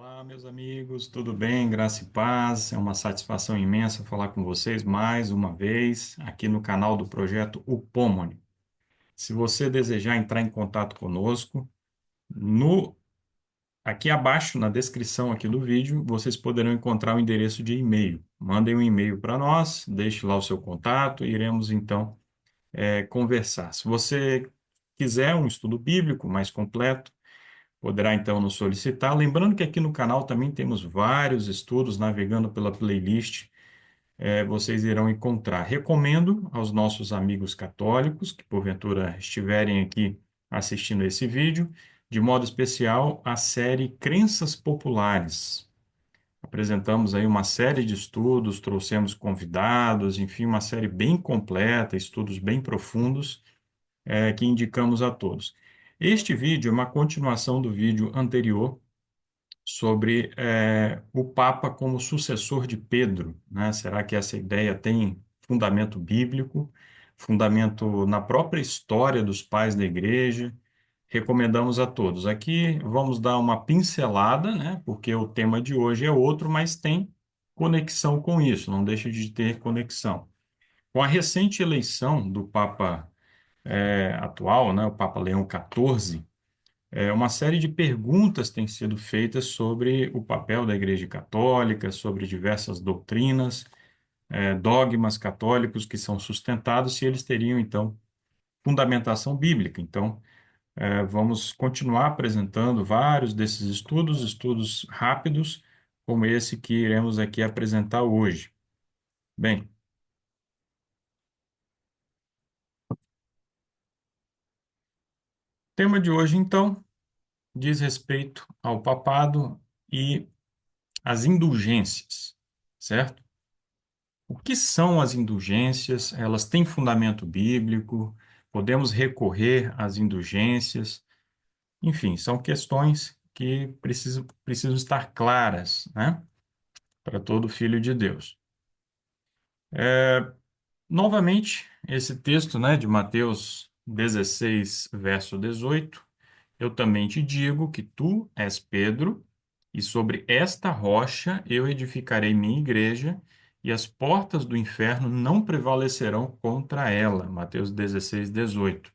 Olá, meus amigos, tudo bem? Graça e paz. É uma satisfação imensa falar com vocês mais uma vez aqui no canal do projeto Upomone. Se você desejar entrar em contato conosco, no aqui abaixo na descrição aqui do vídeo, vocês poderão encontrar o endereço de e-mail. Mandem um e-mail para nós, deixe lá o seu contato e iremos então conversar. Se você quiser um estudo bíblico mais completo, poderá então nos solicitar. Lembrando que aqui no canal também temos vários estudos navegando pela playlist, vocês irão encontrar. Recomendo aos nossos amigos católicos que porventura estiverem aqui assistindo esse vídeo, de modo especial a série Crenças Populares. Apresentamos aí uma série de estudos, trouxemos convidados, enfim, uma série bem completa, estudos bem profundos, que indicamos a todos. Este vídeo é uma continuação do vídeo anterior sobre o Papa como sucessor de Pedro, né? Será que essa ideia tem fundamento bíblico, fundamento na própria história dos pais da igreja? Recomendamos a todos. Aqui vamos dar uma pincelada, né? Porque o tema de hoje é outro, mas tem conexão com isso, não deixa de ter conexão. Com a recente eleição do Papa atual, né? O Papa Leão XIV, uma série de perguntas têm sido feitas sobre o papel da Igreja Católica, sobre diversas doutrinas, dogmas católicos que são sustentados, se eles teriam, então, fundamentação bíblica. Então, vamos continuar apresentando vários desses estudos, estudos rápidos, como esse que iremos aqui apresentar hoje. Bem, o tema de hoje, então, diz respeito ao papado e às indulgências, certo? O que são as indulgências? Elas têm fundamento bíblico? Podemos recorrer às indulgências? Enfim, são questões que precisam estar claras, né, para todo filho de Deus. Novamente, esse texto, né, de Mateus 16, verso 18, eu também te digo que tu és Pedro, e sobre esta rocha eu edificarei minha igreja, e as portas do inferno não prevalecerão contra ela. Mateus 16, 18.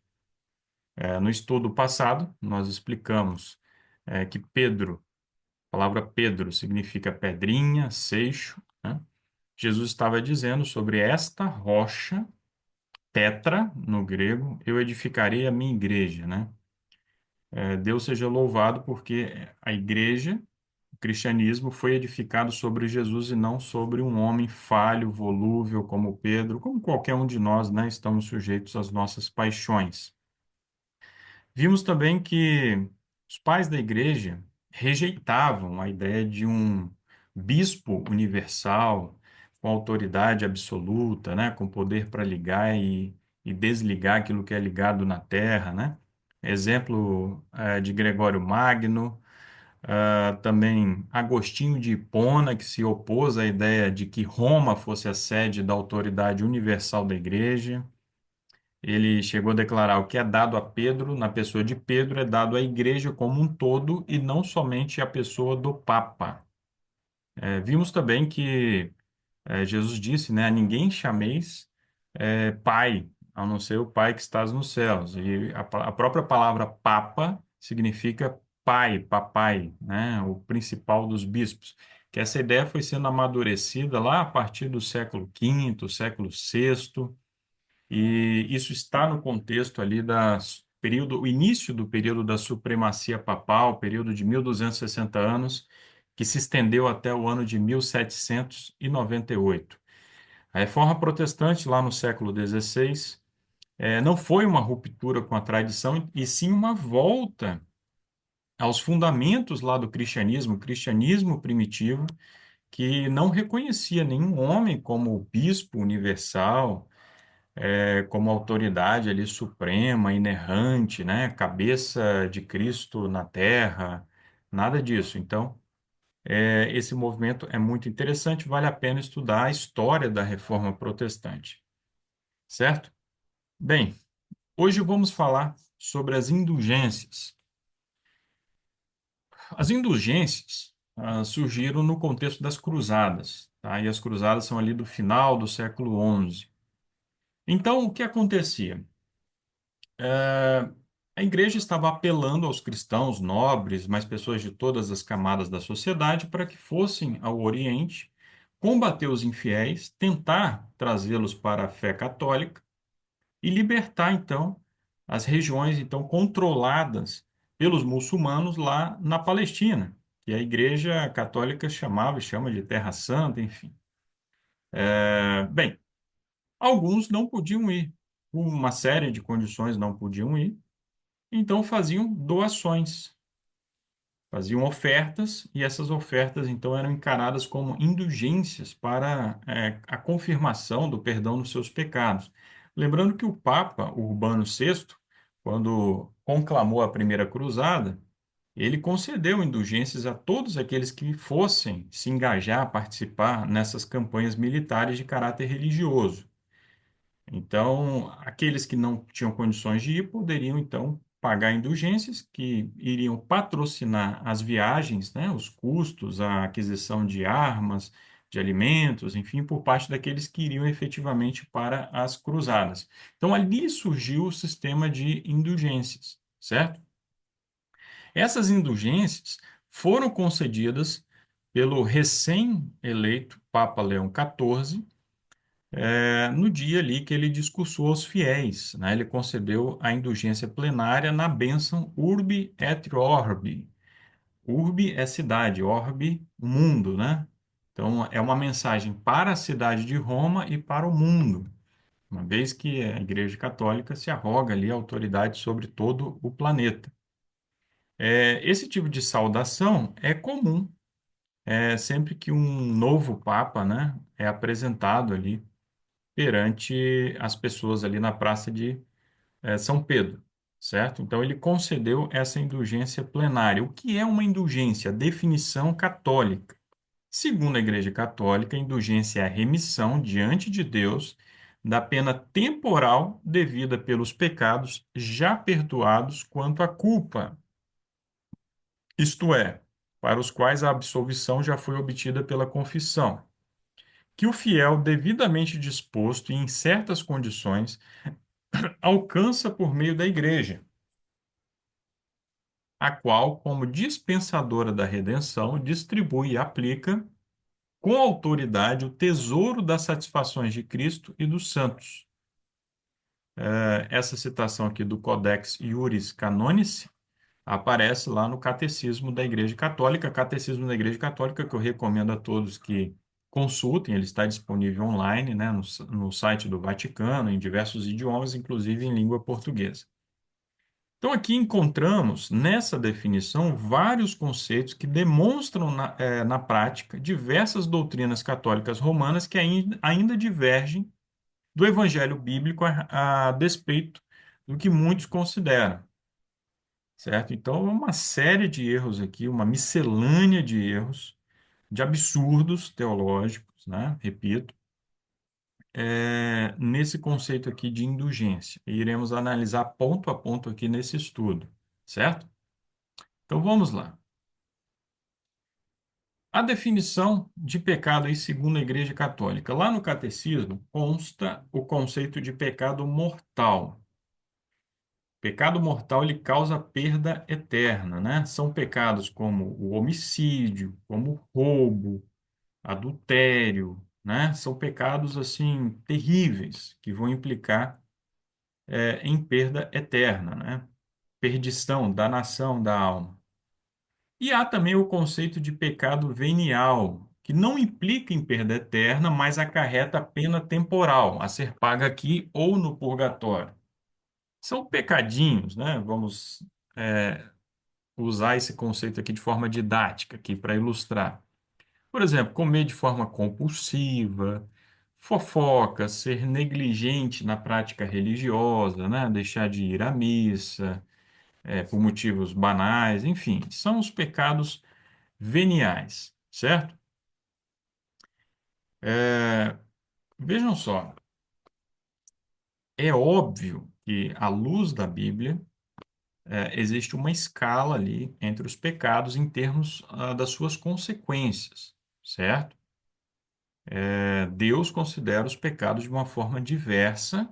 No estudo passado, nós explicamos que Pedro, a palavra Pedro significa pedrinha, seixo, né? Jesus estava dizendo sobre esta rocha, Petra, no grego, eu edificarei a minha igreja, né? Deus seja louvado porque a igreja, o cristianismo, foi edificado sobre Jesus e não sobre um homem falho, volúvel como Pedro, como qualquer um de nós, né? Estamos sujeitos às nossas paixões. Vimos também que os pais da igreja rejeitavam a ideia de um bispo universal, com autoridade absoluta, né? Com poder para ligar e desligar aquilo que é ligado na terra, né? Exemplo, de Gregório Magno, também Agostinho de Hipona, que se opôs à ideia de que Roma fosse a sede da autoridade universal da igreja. Ele chegou a declarar: o que é dado a Pedro, na pessoa de Pedro, é dado à igreja como um todo e não somente à pessoa do Papa. Vimos também que Jesus disse, né, a ninguém chameis Pai, a não ser o Pai que estás nos céus. E a própria palavra Papa significa pai, papai, né, o principal dos bispos. Que essa ideia foi sendo amadurecida lá a partir do século V, século VI, e isso está no contexto ali o início do período da supremacia papal, período de 1260 anos, que se estendeu até o ano de 1798. A Reforma Protestante, lá no século XVI, não foi uma ruptura com a tradição, e sim uma volta aos fundamentos lá do cristianismo, o cristianismo primitivo, que não reconhecia nenhum homem como bispo universal, como autoridade ali suprema, inerrante, né? Cabeça de Cristo na terra, nada disso. Então, esse movimento é muito interessante, vale a pena estudar a história da Reforma Protestante, certo? Bem, hoje vamos falar sobre as indulgências. As indulgências, surgiram no contexto das cruzadas, tá? E as cruzadas são ali do final do século XI. Então, o que acontecia? Eh, a igreja estava apelando aos cristãos nobres, mas pessoas de todas as camadas da sociedade, para que fossem ao Oriente, combater os infiéis, tentar trazê-los para a fé católica e libertar, então, as regiões, então, controladas pelos muçulmanos lá na Palestina, que a igreja católica chamava e chama de Terra Santa, enfim. Bem, alguns não podiam ir, por uma série de condições não podiam ir, então faziam doações, faziam ofertas, e essas ofertas então eram encaradas como indulgências para a confirmação do perdão dos seus pecados. Lembrando que o Papa Urbano VI, quando conclamou a primeira cruzada, ele concedeu indulgências a todos aqueles que fossem se engajar, participar nessas campanhas militares de caráter religioso. Então, aqueles que não tinham condições de ir poderiam, então, pagar indulgências que iriam patrocinar as viagens, né, os custos, a aquisição de armas, de alimentos, enfim, por parte daqueles que iriam efetivamente para as cruzadas. Então, ali surgiu o sistema de indulgências, certo? Essas indulgências foram concedidas pelo recém-eleito Papa Leão XIV, no dia ali que ele discursou aos fiéis, né? Ele concedeu a indulgência plenária na bênção Urbi et Orbi. Urbi é cidade, Orbi, o mundo, né? Então, é uma mensagem para a cidade de Roma e para o mundo, uma vez que a Igreja Católica se arroga ali a autoridade sobre todo o planeta. Esse tipo de saudação é comum, sempre que um novo Papa, né, é apresentado ali perante as pessoas ali na Praça de São Pedro, certo? Então ele concedeu essa indulgência plenária. O que é uma indulgência? Definição católica. Segundo a Igreja Católica, a indulgência é a remissão diante de Deus da pena temporal devida pelos pecados já perdoados quanto à culpa, isto é, para os quais a absolvição já foi obtida pela confissão, que o fiel, devidamente disposto e em certas condições, alcança por meio da Igreja, a qual, como dispensadora da redenção, distribui e aplica com autoridade o tesouro das satisfações de Cristo e dos santos. Essa citação aqui do Codex Iuris Canonici aparece lá no Catecismo da Igreja Católica, Catecismo da Igreja Católica, que eu recomendo a todos que consultem, ele está disponível online, né, no site do Vaticano, em diversos idiomas, inclusive em língua portuguesa. Então, aqui encontramos nessa definição vários conceitos que demonstram na prática diversas doutrinas católicas romanas que ainda divergem do evangelho bíblico a despeito do que muitos consideram, certo? Então, é uma série de erros aqui, uma miscelânea de erros, de absurdos teológicos, né? Repito, nesse conceito aqui de indulgência. E iremos analisar ponto a ponto aqui nesse estudo, certo? Então, vamos lá. A definição de pecado aí, segundo a Igreja Católica. Lá no Catecismo consta o conceito de pecado mortal. Pecado mortal ele causa perda eterna, né? São pecados como o homicídio, como o roubo, adultério, né? São pecados assim terríveis que vão implicar em perda eterna, né? Perdição, danação da alma. E há também o conceito de pecado venial, que não implica em perda eterna, mas acarreta pena temporal, a ser paga aqui ou no purgatório. São pecadinhos, né? Vamos usar esse conceito aqui de forma didática, aqui para ilustrar. Por exemplo, comer de forma compulsiva, fofoca, ser negligente na prática religiosa, né? Deixar de ir à missa, por motivos banais, enfim, são os pecados veniais, certo? É, vejam só, é óbvio que, à luz da Bíblia, existe uma escala ali entre os pecados em termos, das suas consequências, certo? Deus considera os pecados de uma forma diversa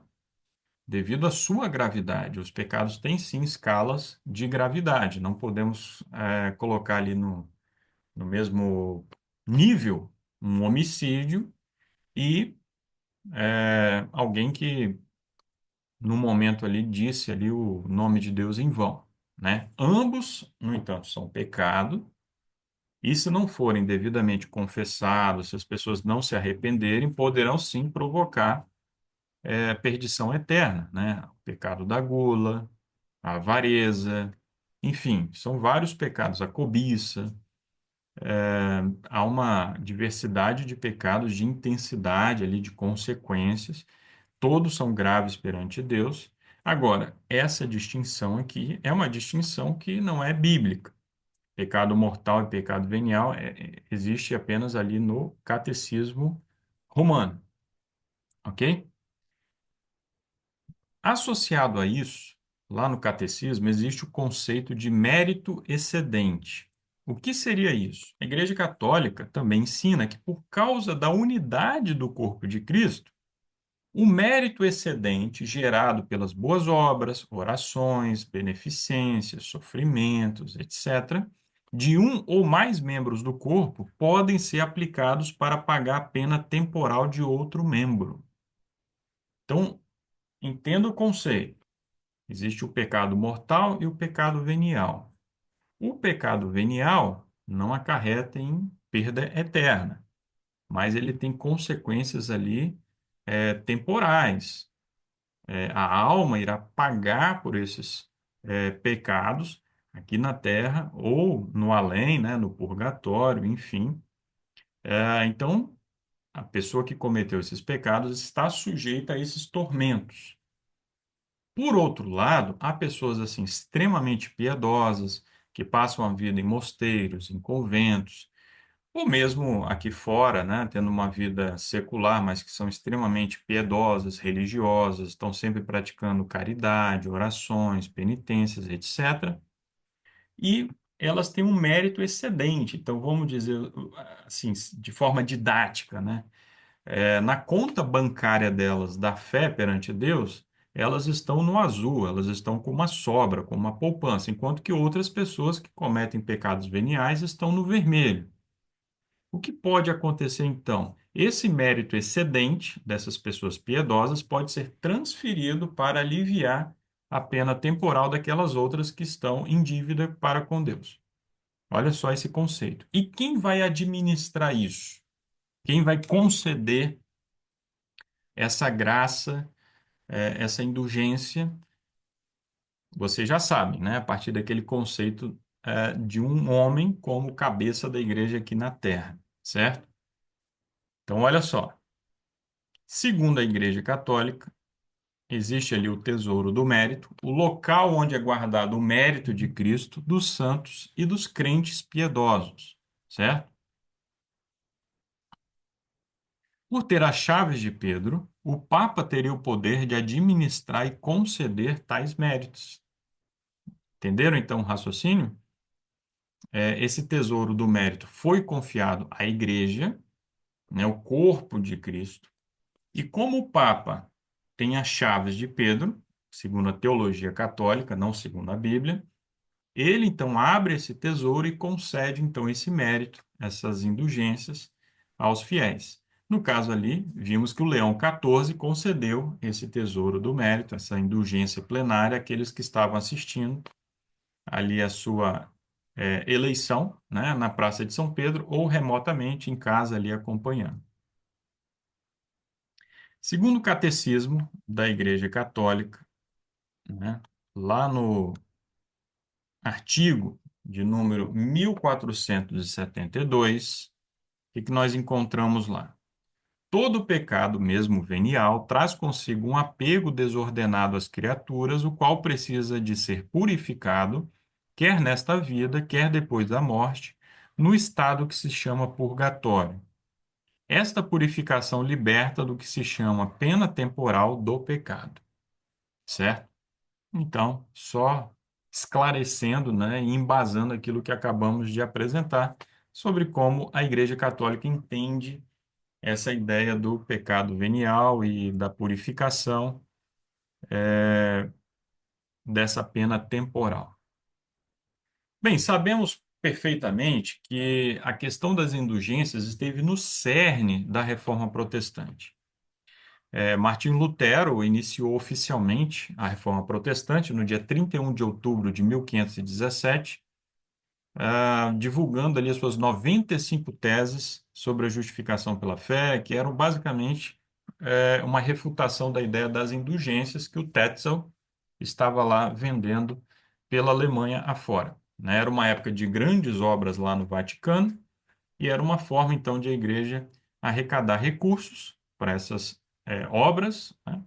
devido à sua gravidade. Os pecados têm sim escalas de gravidade. Não podemos, colocar ali no mesmo nível um homicídio e alguém que no momento ali disse ali o nome de Deus em vão, né? Ambos, no entanto, são pecado. E se não forem devidamente confessados, se as pessoas não se arrependerem, poderão sim provocar perdição eterna, né? O pecado da gula, a avareza, enfim, são vários pecados, a cobiça. Há uma diversidade de pecados de intensidade ali, de consequências. Todos são graves perante Deus. Agora, essa distinção aqui é uma distinção que não é bíblica. Pecado mortal e pecado venial existe apenas ali no catecismo romano, ok? Associado a isso, lá no catecismo, existe o conceito de mérito excedente. O que seria isso? A Igreja Católica também ensina que, por causa da unidade do corpo de Cristo, o mérito excedente gerado pelas boas obras, orações, beneficências, sofrimentos, etc., de um ou mais membros do corpo podem ser aplicados para pagar a pena temporal de outro membro. Então, entenda o conceito. Existe o pecado mortal e o pecado venial. O pecado venial não acarreta em perda eterna, mas ele tem consequências ali, temporais. A alma irá pagar por esses pecados aqui na terra ou no além, né, no purgatório, enfim. Então, a pessoa que cometeu esses pecados está sujeita a esses tormentos. Por outro lado, há pessoas assim extremamente piedosas que passam a vida em mosteiros, em conventos, ou mesmo aqui fora, né, tendo uma vida secular, mas que são extremamente piedosas, religiosas, estão sempre praticando caridade, orações, penitências, etc. E elas têm um mérito excedente. Então, vamos dizer assim, de forma didática, né? Na conta bancária delas da fé perante Deus, elas estão no azul, elas estão com uma sobra, com uma poupança, enquanto que outras pessoas que cometem pecados veniais estão no vermelho. O que pode acontecer então? Esse mérito excedente dessas pessoas piedosas pode ser transferido para aliviar a pena temporal daquelas outras que estão em dívida para com Deus. Olha só esse conceito. E quem vai administrar isso? Quem vai conceder essa graça, essa indulgência? Você já sabe, né? A partir daquele conceito, de um homem como cabeça da igreja aqui na terra, certo? Então, olha só. Segundo a Igreja Católica, existe ali o tesouro do mérito, o local onde é guardado o mérito de Cristo, dos santos e dos crentes piedosos, certo? Por ter as chaves de Pedro, o Papa teria o poder de administrar e conceder tais méritos. Entenderam então o raciocínio? Esse tesouro do mérito foi confiado à Igreja, né, o corpo de Cristo, e como o Papa tem as chaves de Pedro, segundo a teologia católica, não segundo a Bíblia, ele então abre esse tesouro e concede então esse mérito, essas indulgências aos fiéis. No caso ali, vimos que o Leão XIV concedeu esse tesouro do mérito, essa indulgência plenária àqueles que estavam assistindo ali a sua eleição, né, na Praça de São Pedro ou remotamente em casa ali acompanhando. Segundo o Catecismo da Igreja Católica, né, lá no artigo de número 1472, o que nós encontramos lá? Todo pecado, mesmo venial, traz consigo um apego desordenado às criaturas, o qual precisa de ser purificado, quer nesta vida, quer depois da morte, no estado que se chama purgatório. Esta purificação liberta do que se chama pena temporal do pecado, certo? Então, só esclarecendo, né, e embasando aquilo que acabamos de apresentar sobre como a Igreja Católica entende essa ideia do pecado venial e da purificação dessa pena temporal. Bem, sabemos perfeitamente que a questão das indulgências esteve no cerne da Reforma Protestante. Martinho Lutero iniciou oficialmente a Reforma Protestante no dia 31 de outubro de 1517, divulgando ali as suas 95 teses sobre a justificação pela fé, que eram basicamente uma refutação da ideia das indulgências que o Tetzel estava lá vendendo pela Alemanha afora, né? Era uma época de grandes obras lá no Vaticano e era uma forma, então, de a igreja arrecadar recursos para essas obras, né?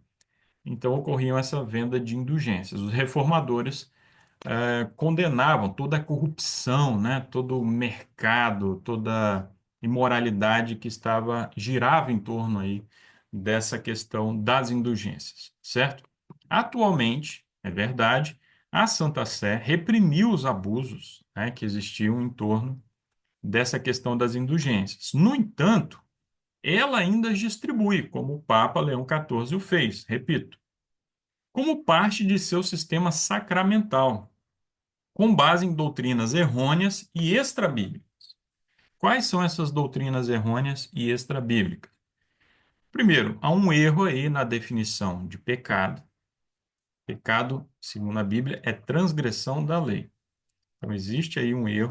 Então ocorriam essa venda de indulgências. Os reformadores condenavam toda a corrupção, né, todo o mercado, toda a imoralidade que girava em torno aí dessa questão das indulgências, certo? Atualmente, é verdade, a Santa Sé reprimiu os abusos, né, que existiam em torno dessa questão das indulgências. No entanto, ela ainda as distribui, como o Papa Leão XIV o fez, repito, como parte de seu sistema sacramental com base em doutrinas errôneas e extrabíblicas. Quais são essas doutrinas errôneas e extrabíblicas? Primeiro, há um erro aí na definição de pecado. Pecado, segundo a Bíblia, é transgressão da lei. Então, existe aí um erro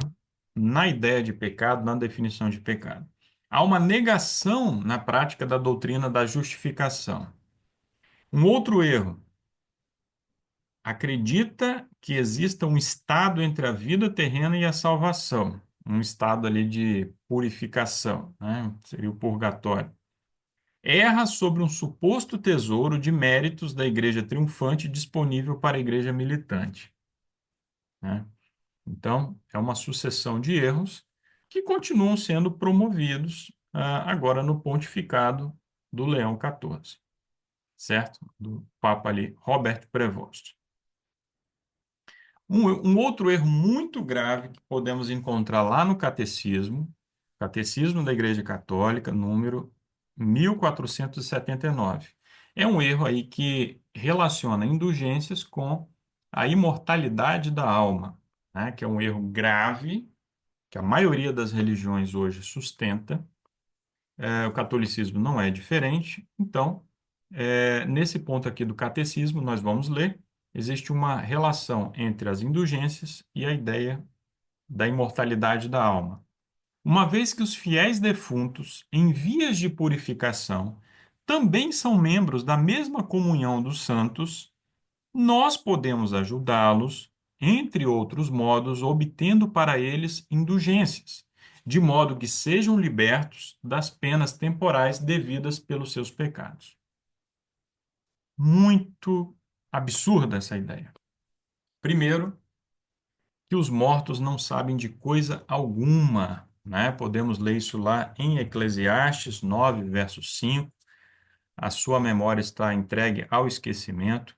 na ideia de pecado, na definição de pecado. Há uma negação na prática da doutrina da justificação. Um outro erro acredita que exista um estado entre a vida terrena e a salvação, um estado ali de purificação, né? Seria o purgatório. Erra sobre um suposto tesouro de méritos da igreja triunfante disponível para a igreja militante, né? Então, é uma sucessão de erros que continuam sendo promovidos agora no pontificado do Leão XIV, certo? Do Papa ali, Robert Prevost. Um outro erro muito grave que podemos encontrar lá no Catecismo da Igreja Católica, número 1479. É um erro aí que relaciona indulgências com a imortalidade da alma, né? Que é um erro grave que a maioria das religiões hoje sustenta. O catolicismo não é diferente. Então, nesse ponto aqui do catecismo, nós vamos ler, existe uma relação entre as indulgências e a ideia da imortalidade da alma. Uma vez que os fiéis defuntos, em vias de purificação, também são membros da mesma comunhão dos santos, nós podemos ajudá-los, entre outros modos, obtendo para eles indulgências, de modo que sejam libertos das penas temporais devidas pelos seus pecados. Muito absurda essa ideia. Primeiro, que os mortos não sabem de coisa alguma, né? Podemos ler isso lá em Eclesiastes 9, verso 5. A sua memória está entregue ao esquecimento.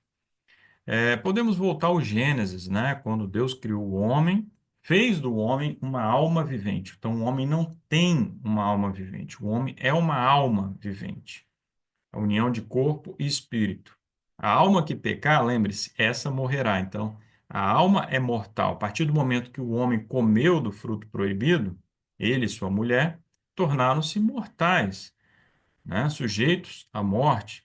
Podemos voltar ao Gênesis, né? Quando Deus criou o homem, fez do homem uma alma vivente. Então, o homem não tem uma alma vivente, o homem é uma alma vivente. A união de corpo e espírito. A alma que pecar, lembre-se, essa morrerá. Então, a alma é mortal. A partir do momento que o homem comeu do fruto proibido, ele e sua mulher tornaram-se mortais, né? Sujeitos à morte.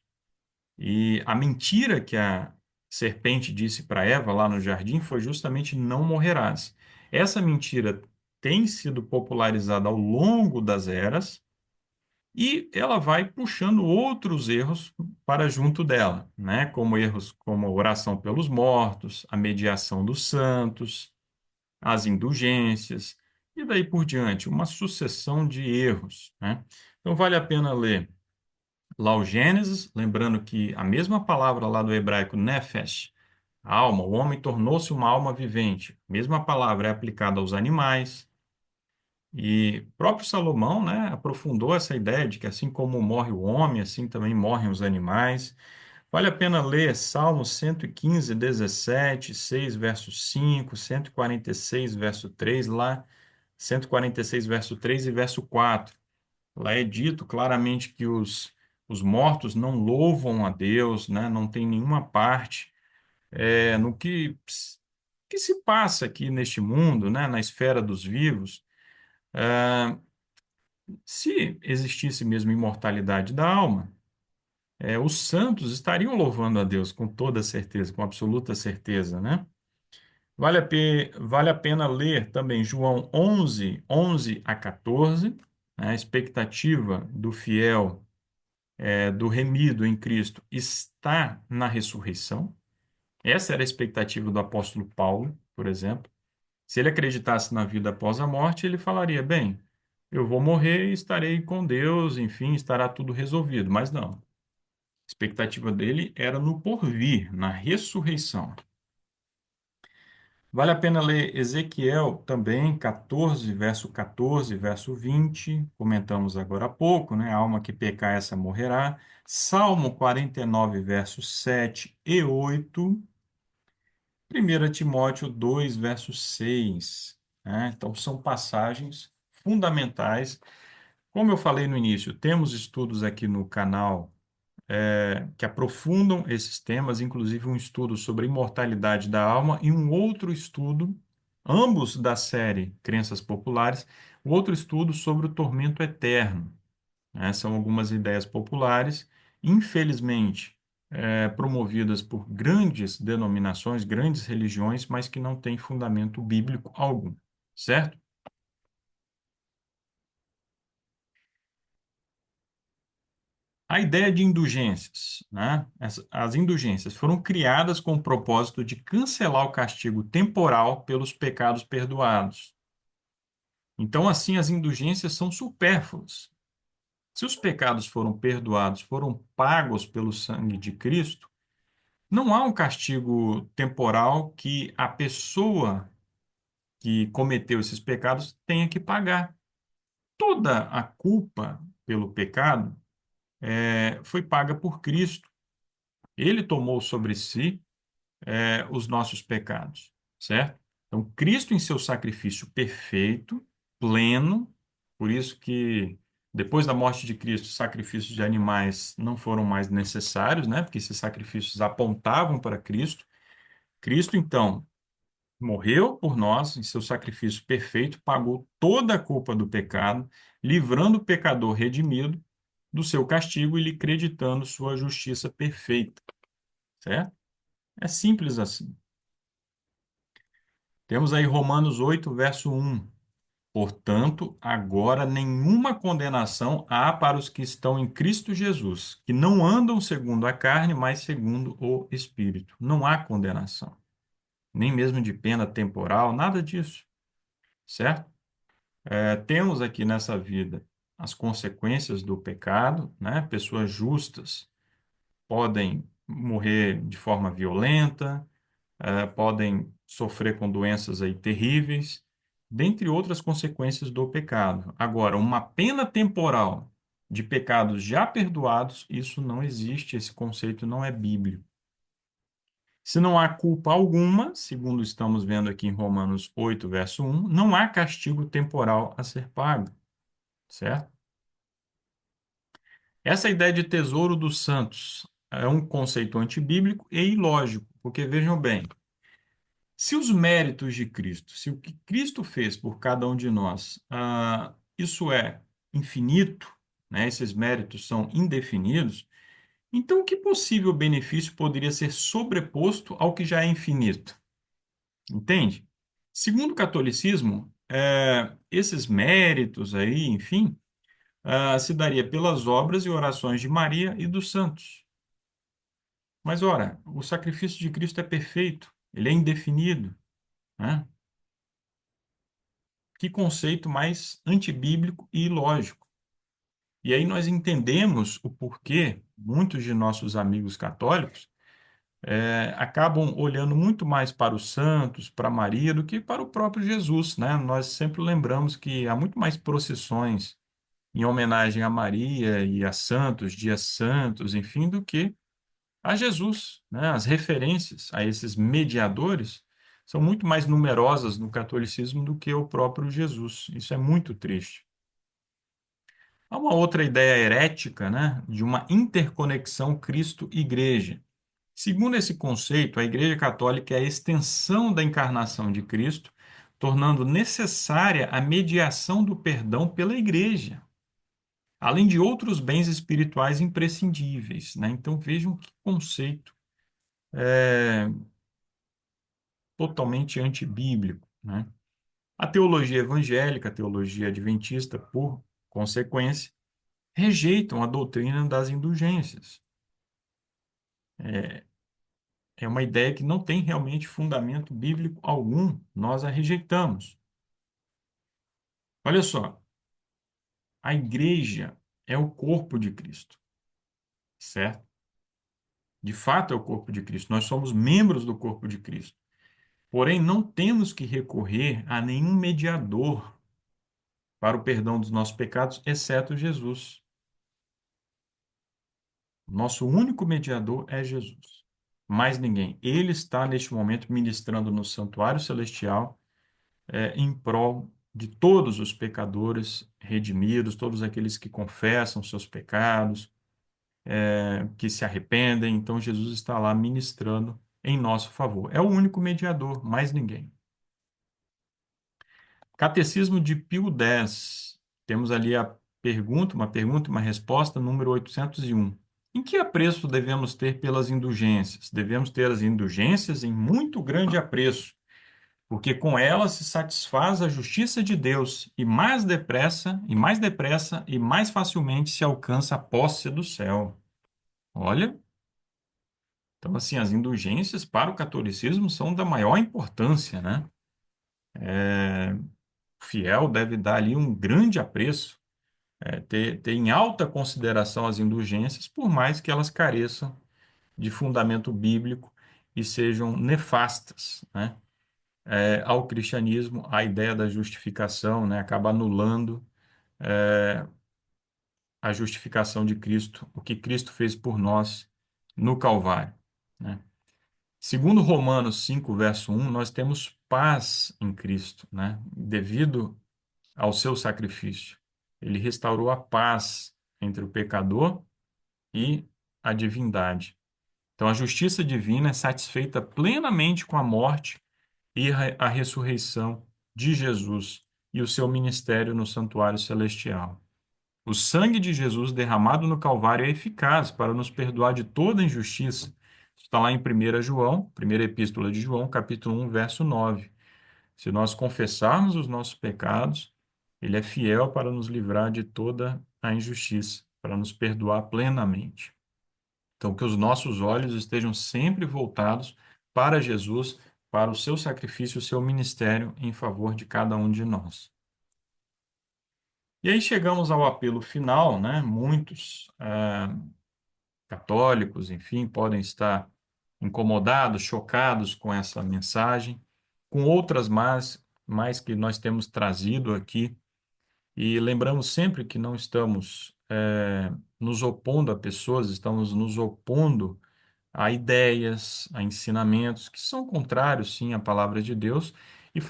E a mentira que a serpente disse para Eva lá no jardim foi justamente não morrerás. Essa mentira tem sido popularizada ao longo das eras e ela vai puxando outros erros para junto dela, né? Como erros como a oração pelos mortos, a mediação dos santos, as indulgências e daí por diante, uma sucessão de erros, né? Então vale a pena ler lá o Gênesis, lembrando que a mesma palavra lá do hebraico nefesh, alma, o homem tornou-se uma alma vivente. A mesma palavra é aplicada aos animais. E o próprio Salomão, né, aprofundou essa ideia de que assim como morre o homem, assim também morrem os animais. Vale a pena ler Salmo 115, 17, 6, verso 5, 146, verso 3, lá, 146, verso 3 e verso 4. Lá é dito claramente que os mortos não louvam a Deus, né? Não tem nenhuma parte no que se passa aqui neste mundo, né? Na esfera dos vivos. Ah, Se existisse mesmo imortalidade da alma, os santos estariam louvando a Deus com toda certeza, com absoluta certeza, né? Vale a pena ler também João 11, 11 a 14, né? A expectativa do fiel, do remido em Cristo, está na ressurreição. Essa era a expectativa do apóstolo Paulo, por exemplo. Se ele acreditasse na vida após a morte, ele falaria: bem, eu vou morrer e estarei com Deus, enfim, estará tudo resolvido. Mas não. A expectativa dele era no porvir, na ressurreição. Vale a pena ler Ezequiel também, 14, verso 14, verso 20. Comentamos agora há pouco, né? A alma que pecar, essa morrerá. Salmo 49, versos 7 e 8. 1 Timóteo 2, verso 6, né? Então, são passagens fundamentais. Como eu falei no início, temos estudos aqui no canal que aprofundam esses temas, inclusive um estudo sobre a imortalidade da alma e um outro estudo, ambos da série Crenças Populares, um outro estudo sobre o tormento eterno, né? São algumas ideias populares, infelizmente, promovidas por grandes denominações, grandes religiões, mas que não têm fundamento bíblico algum, certo? A ideia de indulgências, né? As indulgências foram criadas com o propósito de cancelar o castigo temporal pelos pecados perdoados. Então, assim, as indulgências são supérfluas. Se os pecados foram perdoados, foram pagos pelo sangue de Cristo, não há um castigo temporal que a pessoa que cometeu esses pecados tenha que pagar. Toda a culpa pelo pecado foi paga por Cristo. Ele tomou sobre si os nossos pecados, certo? Então, Cristo em seu sacrifício perfeito, pleno, por isso que depois da morte de Cristo, sacrifícios de animais não foram mais necessários, né? Porque esses sacrifícios apontavam para Cristo. Cristo, então, morreu por nós em seu sacrifício perfeito, pagou toda a culpa do pecado, livrando o pecador redimido do seu castigo e lhe creditando sua justiça perfeita, certo? É simples assim. Temos aí Romanos 8, verso 1. Portanto, agora nenhuma condenação há para os que estão em Cristo Jesus, que não andam segundo a carne, mas segundo o Espírito. Não há condenação, nem mesmo de pena temporal, nada disso, certo? Temos aqui nessa vida as consequências do pecado, né? Pessoas justas podem morrer de forma violenta, podem sofrer com doenças aí terríveis, dentre outras consequências do pecado. Agora, uma pena temporal de pecados já perdoados, isso não existe, esse conceito não é bíblico. Se não há culpa alguma, segundo estamos vendo aqui em Romanos 8, verso 1, não há castigo temporal a ser pago, certo? Essa ideia de tesouro dos santos é um conceito antibíblico e ilógico, porque vejam bem, se os méritos de Cristo, se o que Cristo fez por cada um de nós, isso é infinito, né? Esses méritos são indefinidos, então que possível benefício poderia ser sobreposto ao que já é infinito? Entende? Segundo o catolicismo, esses méritos aí, enfim, se daria pelas obras e orações de Maria e dos santos. Mas, ora, o sacrifício de Cristo é perfeito, ele é indefinido, né? Que conceito mais antibíblico e ilógico. E aí nós entendemos o porquê muitos de nossos amigos católicos acabam olhando muito mais para os santos, para Maria, do que para o próprio Jesus, né? Nós sempre lembramos que há muito mais procissões em homenagem a Maria e a santos, dias santos, enfim, do que a Jesus, né? As referências a esses mediadores são muito mais numerosas no catolicismo do que o próprio Jesus. Isso é muito triste. Há uma outra ideia herética, né, de uma interconexão Cristo-Igreja. Segundo esse conceito, a Igreja Católica é a extensão da encarnação de Cristo, tornando necessária a mediação do perdão pela Igreja, além de outros bens espirituais imprescindíveis, né? Então vejam que conceito totalmente antibíblico, né? A teologia evangélica, a teologia adventista, por consequência, rejeitam a doutrina das indulgências. É uma ideia que não tem realmente fundamento bíblico algum, nós a rejeitamos. Olha só, a igreja é o corpo de Cristo, certo? De fato é o corpo de Cristo, nós somos membros do corpo de Cristo. Porém, não temos que recorrer a nenhum mediador para o perdão dos nossos pecados, exceto Jesus. Nosso único mediador é Jesus. Mais ninguém. Ele está, neste momento, ministrando no santuário celestial, em prol de todos os pecadores redimidos, todos aqueles que confessam seus pecados, que se arrependem. Então, Jesus está lá ministrando em nosso favor. É o único mediador, mais ninguém. Catecismo de Pio X. Temos ali a pergunta, uma resposta, número 801. Em que apreço devemos ter pelas indulgências? Devemos ter as indulgências em muito grande apreço, porque com elas se satisfaz a justiça de Deus mais depressa e mais facilmente se alcança a posse do céu. Olha, então assim, as indulgências para o catolicismo são da maior importância, né? O fiel deve dar ali um grande apreço, ter em alta consideração as indulgências, por mais que elas careçam de fundamento bíblico e sejam nefastas, né? Ao cristianismo, a ideia da justificação, né, acaba anulando a justificação de Cristo, o que Cristo fez por nós no Calvário, né? Segundo Romanos 5, verso 1, nós temos paz em Cristo, né? Devido ao seu sacrifício. Ele restaurou a paz entre o pecador e a divindade. Então, a justiça divina é satisfeita plenamente com a morte e a ressurreição de Jesus e o seu ministério no santuário celestial. O sangue de Jesus derramado no Calvário é eficaz para nos perdoar de toda injustiça. Está lá em 1 João, primeira epístola de João, capítulo 1, verso 9. Se nós confessarmos os nossos pecados, ele é fiel para nos livrar de toda a injustiça, para nos perdoar plenamente. Então, que os nossos olhos estejam sempre voltados para Jesus, para o seu sacrifício, o seu ministério em favor de cada um de nós. E aí chegamos ao apelo final, né? Muitos católicos, enfim, podem estar incomodados, chocados com essa mensagem, com outras mais que nós temos trazido aqui. E lembramos sempre que não estamos nos opondo a pessoas, estamos nos opondo a ideias, a ensinamentos que são contrários, sim, à palavra de Deus, e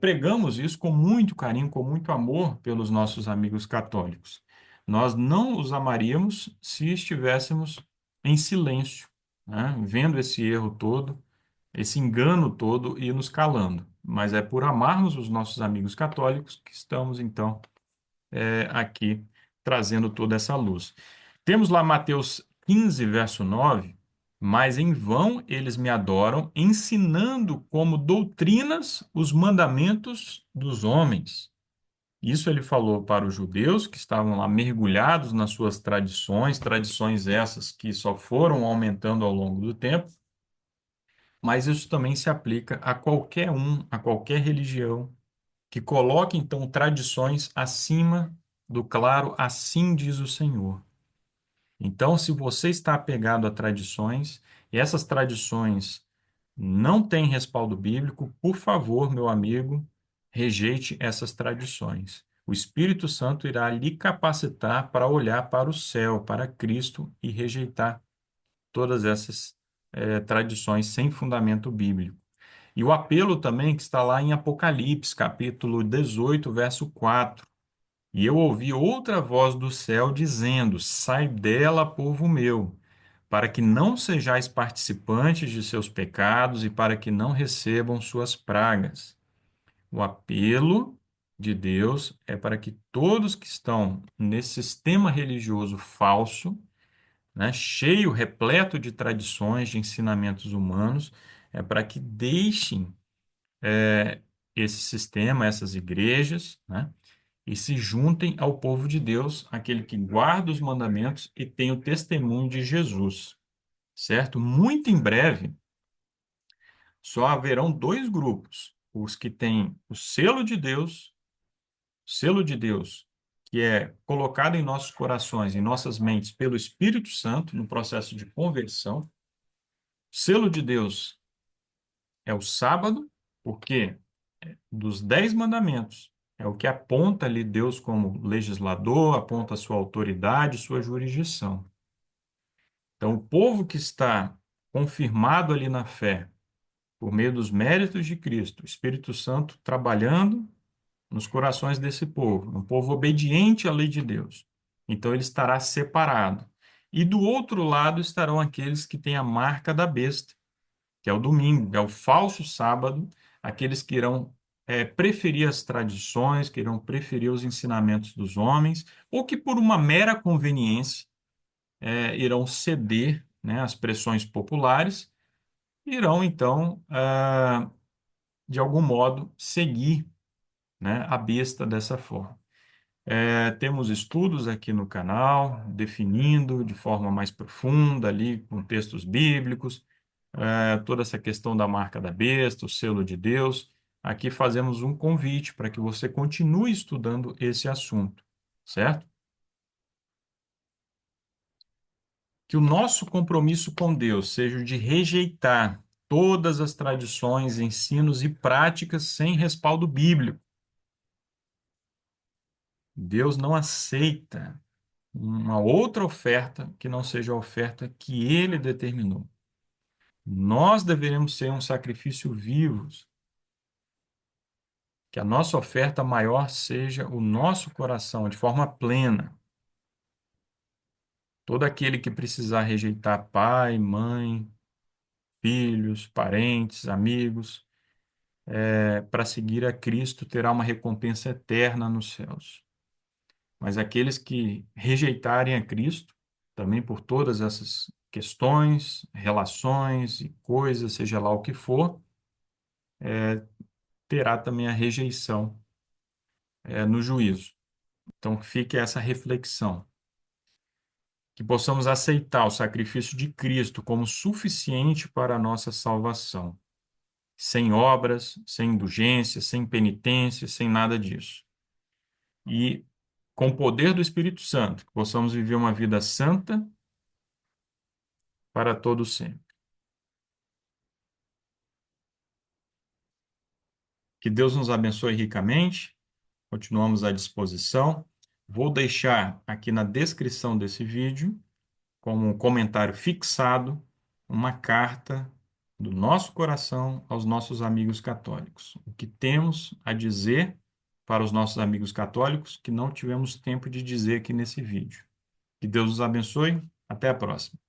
pregamos isso com muito carinho, com muito amor pelos nossos amigos católicos. Nós não os amaríamos se estivéssemos em silêncio, né, vendo esse erro todo, esse engano todo e nos calando. Mas é por amarmos os nossos amigos católicos que estamos, então, aqui trazendo toda essa luz. Temos lá Mateus 15, verso 9. Mas em vão eles me adoram, ensinando como doutrinas os mandamentos dos homens. Isso ele falou para os judeus que estavam lá mergulhados nas suas tradições, tradições essas que só foram aumentando ao longo do tempo, mas isso também se aplica a qualquer um, a qualquer religião, que coloque então tradições acima do claro, assim diz o Senhor. Então, se você está apegado a tradições e essas tradições não têm respaldo bíblico, por favor, meu amigo, rejeite essas tradições. O Espírito Santo irá lhe capacitar para olhar para o céu, para Cristo e rejeitar todas essas tradições sem fundamento bíblico. E o apelo também que está lá em Apocalipse, capítulo 18, verso 4. E eu ouvi outra voz do céu dizendo: Sai dela, povo meu, para que não sejais participantes de seus pecados e para que não recebam suas pragas. O apelo de Deus é para que todos que estão nesse sistema religioso falso, né, cheio, repleto de tradições, de ensinamentos humanos, é para que deixem esse sistema, essas igrejas, né, e se juntem ao povo de Deus, aquele que guarda os mandamentos e tem o testemunho de Jesus, certo? Muito em breve, só haverão dois grupos: os que têm o selo de Deus, que é colocado em nossos corações, em nossas mentes, pelo Espírito Santo, no processo de conversão. O selo de Deus é o sábado, porque dos 10 mandamentos é o que aponta ali Deus como legislador, aponta a sua autoridade, sua jurisdição. Então, o povo que está confirmado ali na fé, por meio dos méritos de Cristo, o Espírito Santo trabalhando nos corações desse povo, um povo obediente à lei de Deus. Então ele estará separado. E do outro lado estarão aqueles que têm a marca da besta, que é o domingo, que é o falso sábado, aqueles que irão preferir as tradições, que irão preferir os ensinamentos dos homens, ou que por uma mera conveniência irão ceder, né, às pressões populares, irão então, de algum modo, seguir, né, a besta dessa forma. Temos estudos aqui no canal, definindo de forma mais profunda, ali, com textos bíblicos, toda essa questão da marca da besta, o selo de Deus. Aqui fazemos um convite para que você continue estudando esse assunto, certo? Que o nosso compromisso com Deus seja o de rejeitar todas as tradições, ensinos e práticas sem respaldo bíblico. Deus não aceita uma outra oferta que não seja a oferta que ele determinou. Nós deveremos ser um sacrifício vivos, que a nossa oferta maior seja o nosso coração, de forma plena. Todo aquele que precisar rejeitar pai, mãe, filhos, parentes, amigos, para seguir a Cristo terá uma recompensa eterna nos céus. Mas aqueles que rejeitarem a Cristo, também por todas essas questões, relações e coisas, seja lá o que for, terá também a rejeição, no juízo. Então, fique essa reflexão. Que possamos aceitar o sacrifício de Cristo como suficiente para a nossa salvação, sem obras, sem indulgência, sem penitência, sem nada disso. E com o poder do Espírito Santo, que possamos viver uma vida santa para todo sempre. Que Deus nos abençoe ricamente. Continuamos à disposição. Vou deixar aqui na descrição desse vídeo, como um comentário fixado, uma carta do nosso coração aos nossos amigos católicos. O que temos a dizer para os nossos amigos católicos que não tivemos tempo de dizer aqui nesse vídeo. Que Deus os abençoe. Até a próxima.